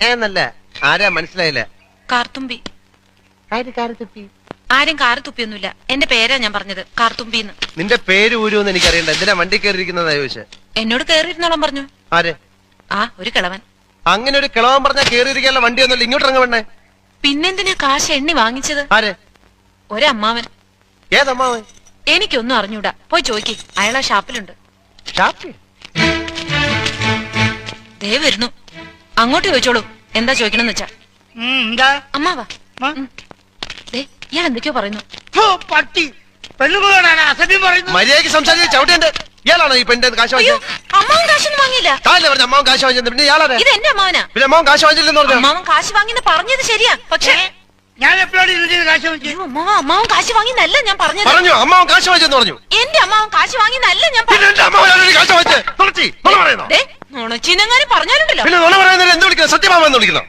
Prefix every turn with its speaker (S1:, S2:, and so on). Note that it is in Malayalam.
S1: എന്നല്ല ആരാ മനസ്സിലായില്ല.
S2: കാർത്തുമ്പി. ആരും കാറ് തുപ്പിയൊന്നുമില്ല. എന്റെ പേരാ ഞാൻ പറഞ്ഞത്, കാർത്തുമ്പിന്ന്.
S1: നിന്റെ പേര് ഊരുന്ന് എനിക്കറിയണ്ട. എന്തിനാ വണ്ടി കയറിയിരിക്കുന്നതാ ചോദിച്ചേ?
S2: എന്നോട് കേറിയിരുന്നോളം പറഞ്ഞു.
S1: ആര്?
S2: ആ, ഒരു കിളവൻ.
S1: അങ്ങനെ ഒരു കിളവൻ പറഞ്ഞാൽ കേറിയിരിക്കാനുള്ള വണ്ടി ഒന്നുമില്ല. ഇങ്ങോട്ട് ഇറങ്ങ വേണ്ടേ?
S2: പിന്നെന്തിനാ കാശ് എണ്ണി വാങ്ങിച്ചത്?
S1: ആര്?
S2: ഒരമ്മാവൻ.
S1: ഏതമ്മാവൻ?
S2: എനിക്കൊന്നും അറിഞ്ഞൂടാ, പോയി ചോയ്ക്ക്. അയാളാ ഷാപ്പിലുണ്ട്. ദേ വരുന്നു, അങ്ങോട്ട് ചോദിച്ചോളൂ. എന്താ ചോദിക്കണമെന്ന് വെച്ചാ. അമ്മാവാ, ഇയാൾ എന്തൊക്കെയോ പറയുന്നു.
S1: മര്യാദയ്ക്ക് സംസാരിച്ച് ചവിട്ടേണ്ട. ഇയാളാണോ ഈ പെണ്ണിന്റെ കാശ് വാങ്ങിയത്?
S2: അമ്മാവൻ കാശൊന്നും വാങ്ങിയില്ല.
S1: പറഞ്ഞു അമ്മാവൻ കാശ് വാങ്ങിച്ചത്. പിന്നെ ഇയാളാണ്.
S2: ഇത് എന്റെ അമ്മാവനാ.
S1: പിന്നെ അമ്മാവൻ കാശ് വാങ്ങിച്ചില്ലെന്ന് പറഞ്ഞു.
S2: അമ്മാവൻ കാശ് വാങ്ങിന്ന് പറഞ്ഞത് ശരിയാ, പക്ഷേ
S3: ഞാൻ എപ്പോഴാണ് കാശ് വാങ്ങിച്ചത്?
S2: അമ്മാവൻ കാശ് വാങ്ങിന്നല്ല ഞാൻ പറഞ്ഞത്.
S1: പറഞ്ഞു അമ്മാവൻ കാശ് വാങ്ങിച്ചെന്ന് പറഞ്ഞു.
S2: എന്റെ അമ്മാവൻ കാശ് വാങ്ങിന്നല്ല ഞാൻ
S1: കാശ് വാങ്ങിച്ചത്.
S2: നുണച്ചിനെങ്ങാനും പറഞ്ഞാലുണ്ടല്ലോ.
S1: പിന്നെ നുണ പറയുന്നതിൽ എന്ത് വിളിക്കുന്നത്? സത്യമാമെന്ന് വിളിക്കണം.